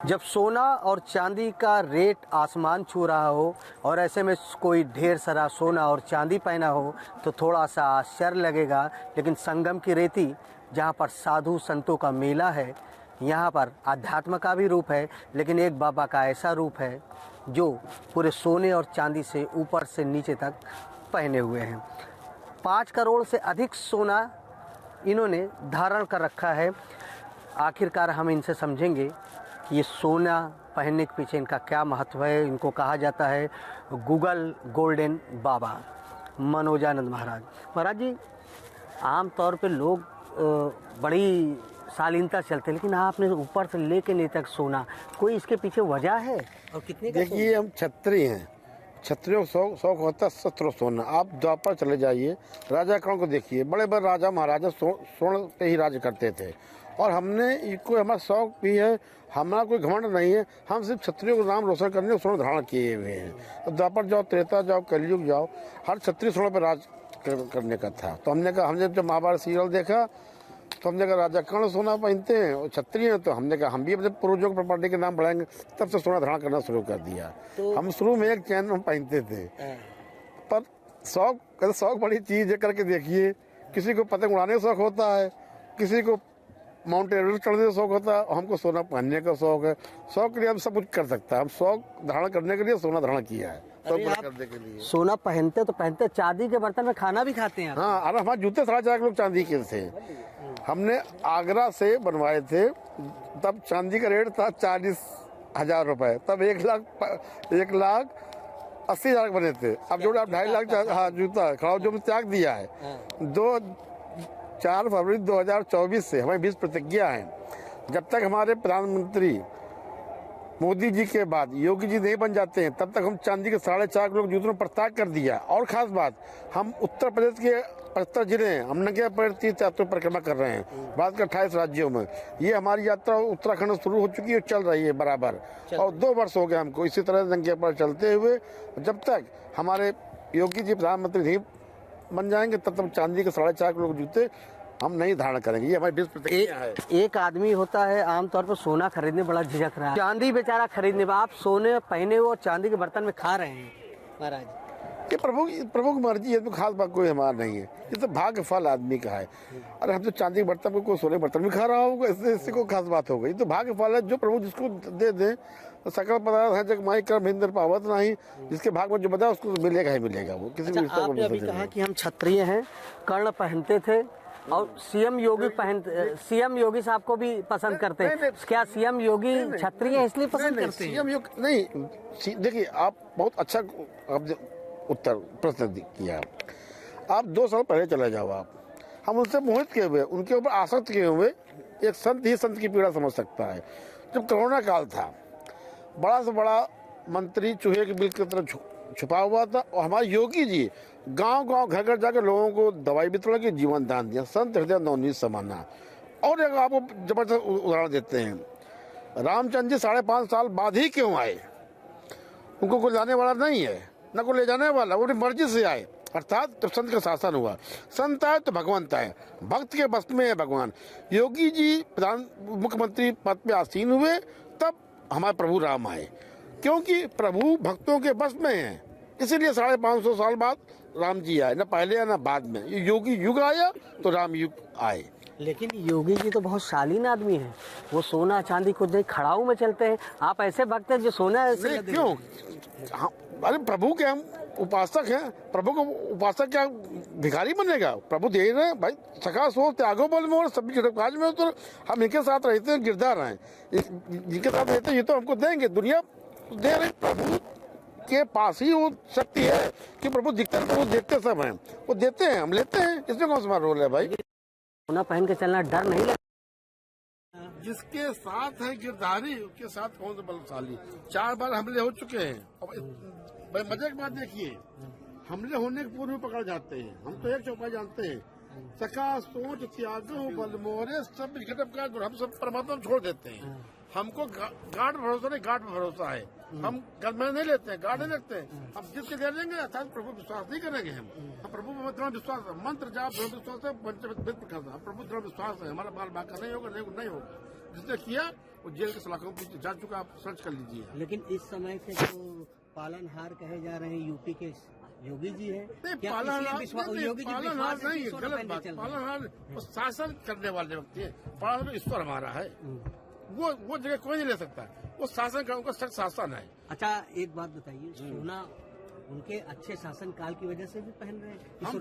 जब सोना और चांदी का रेट आसमान छू रहा हो और ऐसे में कोई ढेर सारा सोना और चांदी पहना हो तो थोड़ा सा आश्चर्य लगेगा। लेकिन संगम की रेती, जहाँ पर साधु संतों का मेला है, यहाँ पर अध्यात्म का भी रूप है, लेकिन एक बाबा का ऐसा रूप है जो पूरे सोने और चांदी से ऊपर से नीचे तक पहने हुए हैं। 5 करोड़ से अधिक सोना इन्होंने धारण कर रखा है। आखिरकार हम इनसे समझेंगे कि ये सोना पहनने के पीछे इनका क्या महत्व है। इनको कहा जाता है गूगल गोल्डन बाबा, मनोजानंद महाराज। महाराज जी, आम तौर पे लोग बड़ी शालीनता चलते हैं, लेकिन आपने ऊपर से लेके नीचे तक सोना, कोई इसके पीछे वजह है? और कितने का? देखिए, हम क्षत्रिय हैं, क्षत्रियों को शौक होता है शस्त्र सोना। आप द्वापर चले जाइए, राजा कौन को देखिए, बड़े बड़े राजा महाराजा स्वर्ण पे ही राज करते थे। और हमने इनको, हमारा शौक भी है, हमारा कोई घमंड नहीं है। हम सिर्फ क्षत्रियों को नाम रोशन करने स्वर्ण धारण किए हुए हैं। द्वापर जाओ, त्रेता जाओ, कलयुग जाओ, हर क्षत्रिय स्वर्ण पर राज करने का था। तो हमने कहा, हमने जब महाभारत सीरियल देखा तो हमने कहा राजा कर्ण सोना पहनते हैं और क्षत्रिय हैं, तो हमने कहा हम भी अपने पूर्वजों की प्रॉपर्टी के नाम बढ़ाएंगे। तब से सोना धारण करना शुरू कर दिया। तो हम शुरू में एक चैन हम पहनते थे, पर शौक बड़ी चीज है, करके देखिए। किसी को पतंग उड़ाने का शौक होता है, किसी को माउंट एवरेस्ट चढ़ने का शौक होता है, और हमको सोना पहनने का शौक है। शौक के लिए हम सब कुछ कर सकता है। हम शौक धारण करने के लिए सोना धारण किया है, करने के लिए। सोना पहनते तो पहनते, चांदी के बर्तन में खाना भी खाते हैं? हाँ, अरे हमारे जूते 4.5 लोग चांदी के थे। हमने आगरा से बनवाए थे, तब चांदी का रेट था 40,000 रुपए। तब 1,80,000 बने थे। अब जो आप 2.5 लाख, हाँ, जूता खड़ा जो त्याग दिया है। 4 फरवरी 2024 से हमारी 20 प्रतिज्ञा है। जब तक हमारे प्रधानमंत्री मोदी जी के बाद योगी जी नहीं बन जाते हैं, तब तक हम चांदी के 4.5 किलो जूतों में प्रत्याग कर दिया। और खास बात, हम उत्तर प्रदेश के 75 जिले हैं, हम नंगे पैर तीर्थ यात्रा परिक्रमा कर रहे हैं, भारत के 28 राज्यों में। ये हमारी यात्रा उत्तराखंड से शुरू हो चुकी है, चल रही है बराबर। और 2 वर्ष हो गए हमको इसी तरह नंगे पैर चलते हुए। जब तक हमारे योगी जी प्रधानमंत्री नहीं बन जाएंगे, तब तक चांदी के 4.5 किलो जूते हम नहीं धारण करेंगे। ये हमारी 20 प्रतिज्ञा है। एक आदमी होता है आमतौर पर सोना खरीदने बड़ा झिझक रहा है, चांदी बेचारा खरीदने, आप सोने पहने हुए और चांदी के बर्तन में खा रहे हैं। महाराज, ये प्रभु की मर्जी है, तो खास बात कोई हमारा नहीं है। ये तो भाग्य फल आदमी का है। अरे हम तो चांदी के बर्तन को, कोई सोने के बर्तन भी खा रहा होगा, इससे कोई खास बात हो गई। तो भाग्य फल है, जो प्रभु जिसको दे दे। सकल पदार्थ है जग माई कर्म हिंदर पावत नहीं, जिसके भाग में जो बता उसको मिलेगा ही मिलेगा। वो किसी भी आपने अभी कहा कि हम क्षत्रिय हैं, कर्ण पहनते थे, और सीएम योगी साहब को भी पसंद करते हैं। क्या सीएम योगी क्षत्रिय है इसलिए पसंद करते हैं? सीएम योगी नहीं। देखिए, आप बहुत अच्छा उत्तर प्रश्न किया। आप 2 साल पहले चले जाओ, आप हम उनसे मोहित किए हुए, उनके ऊपर आसक्त किए हुए। एक संत ही संत की पीड़ा समझ सकता है। जब कोरोना काल था, बड़ा से बड़ा मंत्री चूहे के बिल की तरह छुपा हुआ था, और हमारे योगी जी गांव-गांव, घर-घर जाकर लोगों को दवाई वितरण की, जीवन दान दिया। संत हृदय नवनीत समाना। और एक आपको जबरदस्त उदाहरण देते हैं, रामचंद्र जी 5.5 साल बाद ही क्यों आए? उनको कोई लाने वाला नहीं है, न कोई ले जाने वाला, वो अपनी मर्जी से आए। अर्थात जब संत का शासन हुआ, संत आए तो भगवंत आए, भक्त के बस में है भगवान। योगी जी मुख्यमंत्री पद पे आसीन हुए, तब हमारे प्रभु राम आए, क्योंकि प्रभु भक्तों के बस में है। इसीलिए 550 साल बाद राम जी आए, न पहले या न बाद में। ये योगी युग आया तो राम युग आए। लेकिन योगी जी तो बहुत शालीन आदमी है, वो सोना चांदी को देख खड़ाऊ में चलते हैं। आप ऐसे भक्त हैं जो सोना ऐसे क्यों? अरे प्रभु के हम उपासक हैं। प्रभु को उपासक क्या भिखारी बनेगा? प्रभु दे रहे हैं भाई, सखा सो त्यागो बोल में, और सभी काज में तो हम इनके साथ रहते हैं, गिरधार हैं, जिनके साथ रहते हैं, ये तो हमको देंगे। दुनिया दे रहे, प्रभु के पास ही वो शक्ति है कि प्रभु दिखते हैं, प्रभु देखते सब हैं, वो देते हैं, हम लेते हैं। इसमें कौन सा रोल है भाई? सोना पहन के चलना डर नहीं लगता? जिसके साथ है गिरधारी, उसके साथ कौन सा बलशाली? 4 बार हमले हो चुके हैं। भाई मजे की बात देखिए, हमले होने के पूर्व पकड़ जाते हैं। हम तो एक चौपाई जानते हैं, सका सोच त्यागो बल मोरे, सब घटक हम सब परमात्मा छोड़ देते हैं। हमको गार्ड भरोसा नहीं, गार्ड भरोसा है। हम गलमें नहीं लेते हैं, गार्ड नहीं लगते हैं। हम जिसके ले लेंगे, अर्थात प्रभु विश्वास नहीं करेंगे। हम प्रभु में दृढ़ विश्वास है, मंत्र जाप दृढ़ विश्वास है, पंचविद प्रकाश है। प्रभु दृढ़ विश्वास है, हमारा बाल बाका नहीं होगा, नहीं होगा। जिसने किया वो जेल के सलाखों पर जा चुका, आप सर्च कर लीजिए। लेकिन इस समय के जो पालनहार कहे जा रहे हैं यूपी के योगी जी हैं, नहीं, क्या पालनहार इसलिए योगी जी पालनहार विश्वास नहीं है, 100 गलत रुपए बात। चल रहे हैं? पालनहार वो शासन करने वाले व्यक्ति है, पालन ईश्वर हमारा है, वो जगह कोई नहीं ले सकता, वो शासन का उनका सख्त शासन है। अच्छा एक बात बताइए, सोना उनके अच्छे शासन काल की वजह से भी पहन रहे हैं? हम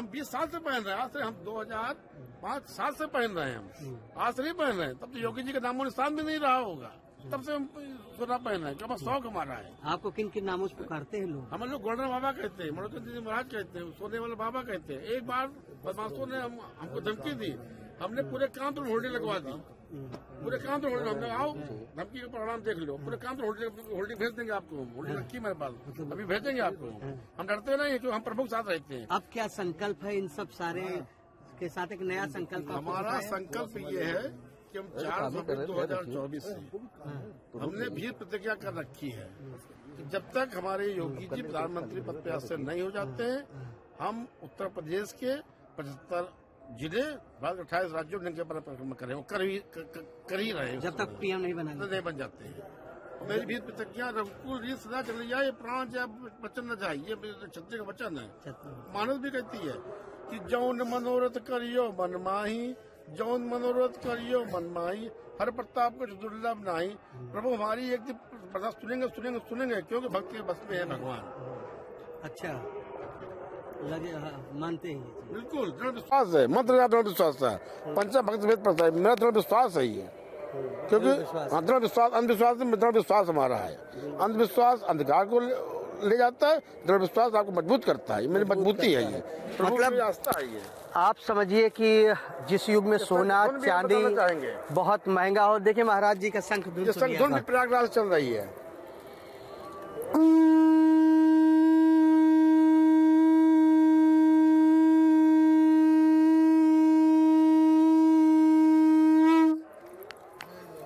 20 साल से पहन रहे हैं, आज से हम 2005 से पहन रहे हैं, हम आज से नहीं पहन रहे हैं। तब तो योगी जी का नामो निशान भी नहीं रहा होगा, तब से हम सोना पहन रहे हैं, क्योंकि शौक हमारा है। आपको किन किन नामों से पुकारते हैं लोग? हम लोग गोल्डन बाबा कहते हैं, मनोज जी महाराज कहते हैं, सोने वाले बाबा कहते हैं। एक बार बदमाशों ने हमको धमकी दी, हमने पूरे काम पर होल्डिंग लगवा दी, पूरे काम पर होल्डिंग, हमने आओ धमकी का परिणाम देख लो, पूरे काम पर होल्डिंग भेज देंगे आपको, होल्डिंग रखी मेरे पास, अभी भेजेंगे आपको। हम डरते नहीं है, क्योंकि हम प्रमुख साथ रहते हैं। अब क्या संकल्प है इन सब सारे के साथ? एक नया संकल्प आपको हमारा बताया? संकल्प ये है कि हम 4 फरवरी 2024 से हमने भी प्रतिज्ञा कर रखी है कि जब तक हमारे योगी जी प्रधानमंत्री पद पर आसीन नहीं हो जाते हैं, हम उत्तर प्रदेश के 75 जिले, भारत के 28 राज्यों में परिक्रमा करें, वो कर ही रहे हैं जब तक पीएम नहीं बन जाते हैं। मेरी भी प्रतिज्ञा रघुकुल रीत सदा चल जाए, प्राण जाए वचन न जाए, ये क्षत्रिय का वचन है। मानस भी कहती है कि जौन मनोरथ करियो मन माही, जौन मनोरथ करियो मन माही, हर प्रताप को दुर्लभ नाही। प्रभु हमारी एक दिन सुनेंगे, क्योंकि भक्त के बस में है भगवान। अच्छा लगे, मानते हैं? बिल्कुल दृढ़ विश्वास है, मंत्र दृढ़ विश्वास है, पंचा भक्त वेद पढ़ता है, मेरा दृढ़ विश्वास है ये, क्योंकि दृढ़ विश्वास अंधविश्वास में दृढ़ विश्वास हमारा है। अंधविश्वास अंधकार को ले जाता है, दृढ़ विश्वास आपको मजबूत करता है, मेरी मजबूती है ये, मतलब आस्था है ये। आप समझिए कि जिस युग में सोना चांदी बहुत महंगा हो, देखिए महाराज जी का शंख धुन प्रयागराज चल रही है।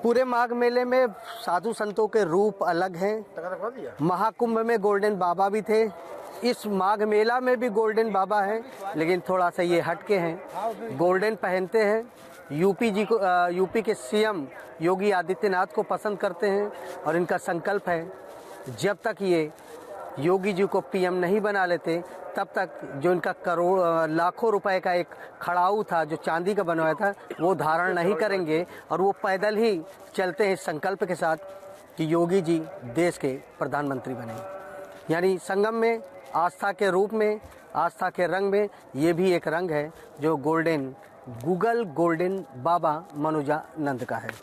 पूरे माघ मेले में साधु संतों के रूप अलग हैं। महाकुंभ में गोल्डन बाबा भी थे, इस माघ मेला में भी गोल्डन बाबा हैं, लेकिन थोड़ा सा ये हटके हैं, गोल्डन पहनते हैं। यूपी के सीएम योगी आदित्यनाथ को पसंद करते हैं और इनका संकल्प है जब तक ये योगी जी को पीएम नहीं बना लेते तब तक जो इनका लाखों रुपए का एक खड़ाऊ था जो चांदी का बनवाया था वो धारण नहीं करेंगे, और वो पैदल ही चलते हैं इस संकल्प के साथ कि योगी जी देश के प्रधानमंत्री बने। यानी संगम में आस्था के रूप में, आस्था के रंग में ये भी एक रंग है जो गोल्डन बाबा मनोजानंद का है।